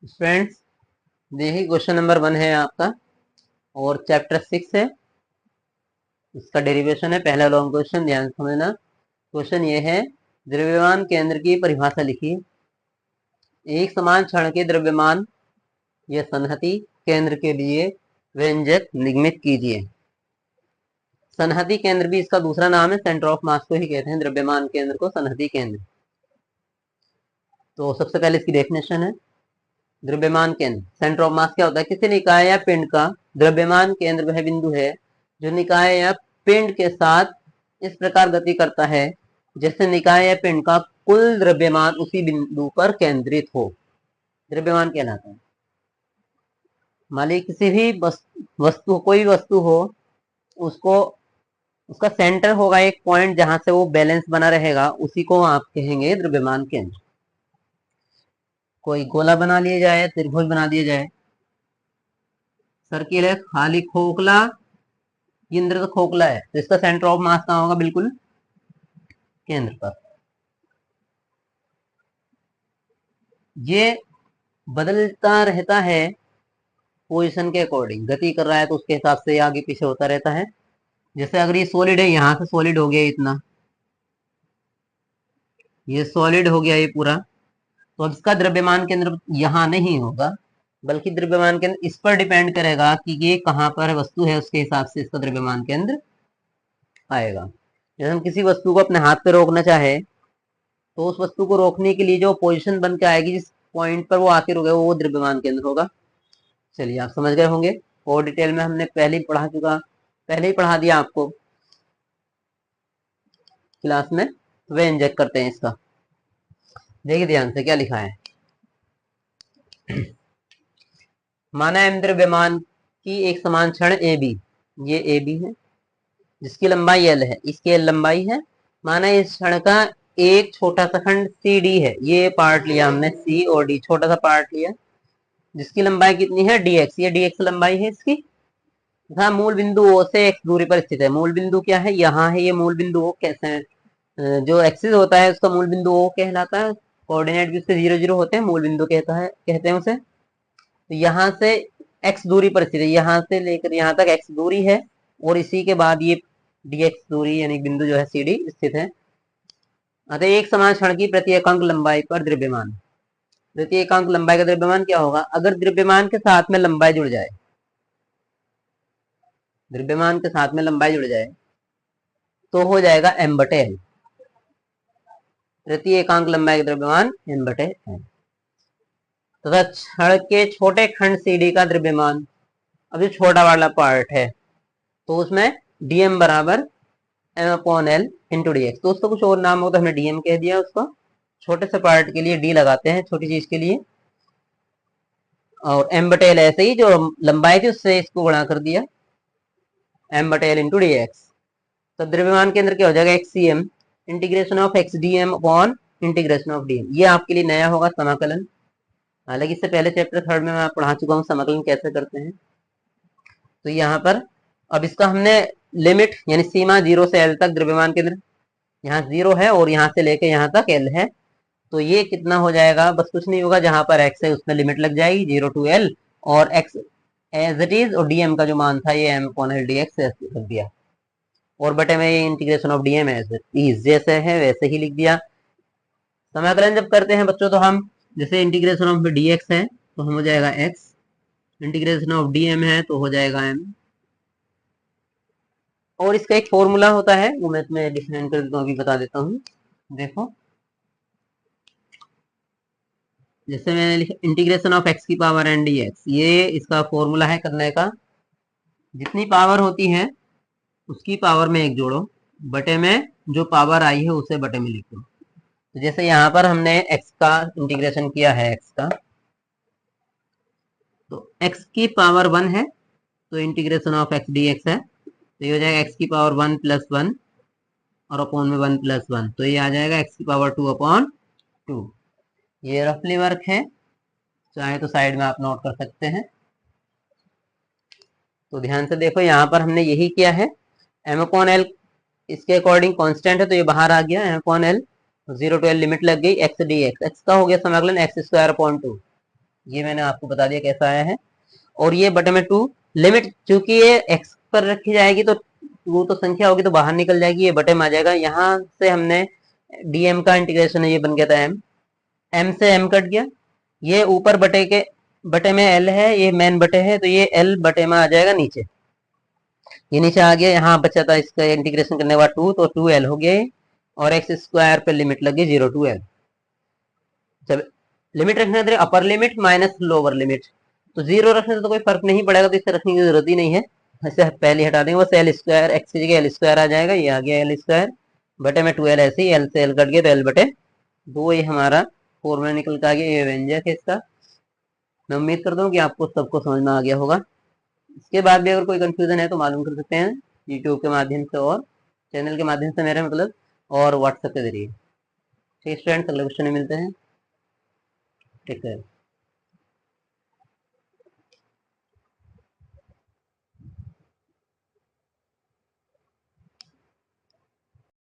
Friends, देखिए question number 1 है आपका और चैप्टर 6 है। इसका डेरिवेशन है। पहला लॉन्ग क्वेश्चन, ध्यान से समझना। क्वेश्चन ये है, द्रव्यमान केंद्र की परिभाषा लिखिए। एक समान क्षण के द्रव्यमान या संहति केंद्र के लिए व्यंजक निगमित कीजिए। संहति केंद्र भी इसका दूसरा नाम है, सेंटर ऑफ मास को ही कहते हैं। द्रव्यमान केंद्र को संहति केंद्र। तो सबसे पहले इसकी डेफिनेशन है। द्रव्यमान केंद्र, सेंटर ऑफ मास क्या होता है? किसी निकाय या पिंड का द्रव्यमान केंद्र वह बिंदु है जो निकाय या पिंड के साथ इस प्रकार गति करता है जैसे निकाय या पिंड का कुल द्रव्यमान उसी बिंदु पर केंद्रित हो। द्रव्यमान कहलाता है। मान लीजिए किसी भी वस्तु कोई वस्तु हो, उसको उसका सेंटर होगा एक पॉइंट जहां से वो बैलेंस बना रहेगा, उसी को आप कहेंगे द्रव्यमान केंद्र। कोई गोला बना लिया जाए, त्रिभुज बना दिया जाए, सर्किल है, खाली खोखला, ये अंदर का खोखला है, तो इसका सेंटर ऑफ मास कहाँ होगा? बिल्कुल केंद्र पर। ये बदलता रहता है पोजीशन के अकॉर्डिंग। गति कर रहा है तो उसके हिसाब से आगे पीछे होता रहता है। जैसे अगर ये सॉलिड है, यहां से सॉलिड हो गया इतना, ये सॉलिड हो गया ये पूरा, तो अब इसका द्रव्यमान केंद्र यहाँ नहीं होगा, बल्कि द्रव्यमान केंद्र इस पर डिपेंड करेगा कि ये कहाँ पर वस्तु है, उसके हिसाब से इसका द्रव्यमान केंद्र आएगा। जैसे हम किसी वस्तु को अपने हाथ पे रोकना चाहे, तो उस वस्तु को रोकने के लिए जो पोजीशन बन के आएगी, जिस पॉइंट पर वो आके रुके, वो द्रव्यमान केंद्र होगा। चलिए, आप समझ गए होंगे। और डिटेल में हमने पहले ही पढ़ा दिया आपको क्लास में। तो वे इंजेक्ट करते हैं इसका। देखिए ध्यान से क्या लिखा है। माना एम द्रव्यमान की एक समान क्षण ए बी, ये ए बी है जिसकी लंबाई एल है, इसकी एल लंबाई है। माना इस क्षण का एक छोटा सा खंड सी डी है, ये पार्ट लिया हमने, सी और डी छोटा सा पार्ट लिया, जिसकी लंबाई कितनी है? D x. ये डी एक्स लंबाई है इसकी। तथा मूल बिंदु ओ से एक्स दूरी पर स्थित है। मूल बिंदु क्या है? यहाँ है ये मूल बिंदु ओ। कैसे है? जो एक्सिस होता है उसका मूल बिंदु ओ कहलाता है। कोऑर्डिनेट भी उसके 0 0 होते हैं, मूल बिंदु कहते हैं उसे। तो यहाँ से एक्स दूरी पर स्थित है, यहाँ से लेकर यहाँ तक एक्स दूरी है, और इसी के बाद ये डी एक्स दूरी यानी बिंदु जो है सी डी स्थित है। अतः एक समान क्षण की प्रति एकांक लंबाई पर द्रव्यमान, प्रति एकांक लंबाई का द्रव्यमान क्या होगा? अगर द्रव्यमान के साथ में लंबाई जुड़ जाए, द्रव्यमान के साथ में लंबाई जुड़ जाए तो हो जाएगा एम बटे एल। प्रति एकांक लंबाई का द्रव्यमान एम बटे एल। तथा क्षण के छोटे खंड सीडी का द्रव्यमान, अब ये छोटा वाला पार्ट है, तो उसमें डीएम बराबर M upon L into D X. तो उसका कुछ और नाम हो तो हमने डीएम कह दिया उसको। छोटे से पार्ट के लिए डी लगाते हैं, छोटी चीज के लिए। और एम बटे एल ऐसे ही जो लंबाई थी उससे इसको गुणा कर दिया, एम बटे एल इंटू डी एक्स। तो द्रव्यमान केंद्र क्या हो जाएगा? X C M integration of X D M upon integration of D M. ये आपके लिए नया होगा, समाकलन। हालांकि इससे पहले चैप्टर 3 में मैं पढ़ा चुका हूँ समाकलन कैसे करते हैं। तो यहाँ पर अब इसका हमने लिमिट यानी सीमा 0 से एल तक, द्रव्यमान केंद्र यहाँ 0 है और यहाँ से लेके यहाँ तक एल है। तो ये कितना हो जाएगा? बस कुछ नहीं होगा, जहां पर एक्स है उसमें लिमिट लग जाएगी 0 to एल, और एक्स एज इट इज, और डीएम का जो मान था ये M upon L D X लिख दिया, और बटे में ये integration of DM as it is जैसे है वैसे ही लिख दिया। समाकलन जब करते हैं बच्चों, तो हम जैसे इंटीग्रेशन ऑफ डी एक्स है तो हम हो जाएगा एक्स, इंटीग्रेशन ऑफ डीएम है तो हो जाएगा एम। और इसका एक फॉर्मूला होता है, वो मैं तुम्हें डिफाइन कर देता हूँ, अभी बता देता हूँ। देखो, जैसे मैंने लिखा इंटीग्रेशन ऑफ एक्स की पावर एन डी एक्स, ये इसका फॉर्मूला है करने का। जितनी पावर होती है उसकी पावर में एक जोड़ो, बटे में जो पावर आई है उसे बटे में लिखो। तो जैसे यहाँ पर हमने एक्स का इंटीग्रेशन किया है, एक्स का, तो एक्स की पावर 1 है तो integration of X D x है, तो ये हो जाएगा एक्स की पावर 1 + 1 और अपॉन में 1 + 1, तो ये आ जाएगा एक्स की पावर 2 अपॉन 2। ये रफली वर्क है, चाहे तो साइड में आप नोट कर सकते हैं। तो ध्यान से देखो, यहाँ पर हमने यही किया है। एम अपॉन एल इसके अकॉर्डिंग कांस्टेंट है तो ये बाहर आ गया, M upon L 0 to L limit लग गई, एक्स डी एक्स, एक्स का हो गया समाकलन एक्स स्क्वायर अपॉन 2। ये मैंने आपको बता दिया कैसा आया है। और ये बटे में 2 लिमिट, चूंकि ये x पर रखी जाएगी तो वो तो संख्या होगी तो बाहर निकल जाएगी, ये बटे में आ जाएगा। यहाँ से हमने dm का इंटीग्रेशन है, ये बन गया था m से m कट गया, ये ऊपर बटे में l है, ये मेन बटे है, तो ये l बटे में आ जाएगा नीचे, ये नीचे आ गया। यहाँ बचा था इसका इंटीग्रेशन करने के बाद 2, तो 2l हो गया, और एक्स स्क्वायर पे लिमिट लगी 0 to l। जब लिमिट रखने थे upper limit minus lower limit, तो 0 रखने से तो कोई फर्क नहीं पड़ेगा, तो इसे रखने की जरूरत ही नहीं है, ऐसे पहले हटा देंगे, बस एल स्क्वायर एक्स की जगह एल स्क्वायर आ जाएगा, ये आ गया एल स्क्वायर बटे में 2l, ऐसे ही एल से एल कट गया तो एल बटे 2, ये हमारा फॉर्मूला निकल के आ गया, ये व्यंजक है इसका। मैं उम्मीद करता हूँ कि आपको सबको समझ में आ गया होगा। इसके बाद भी अगर कोई कंफ्यूजन है तो मालूम कर सकते हैं यूट्यूब के माध्यम से, और चैनल के माध्यम से मेरे मतलब, और व्हाट्सएप के जरिए। ठीक है स्टूडेंट्स, अगले क्वेश्चन में मिलते हैं। ठीक है।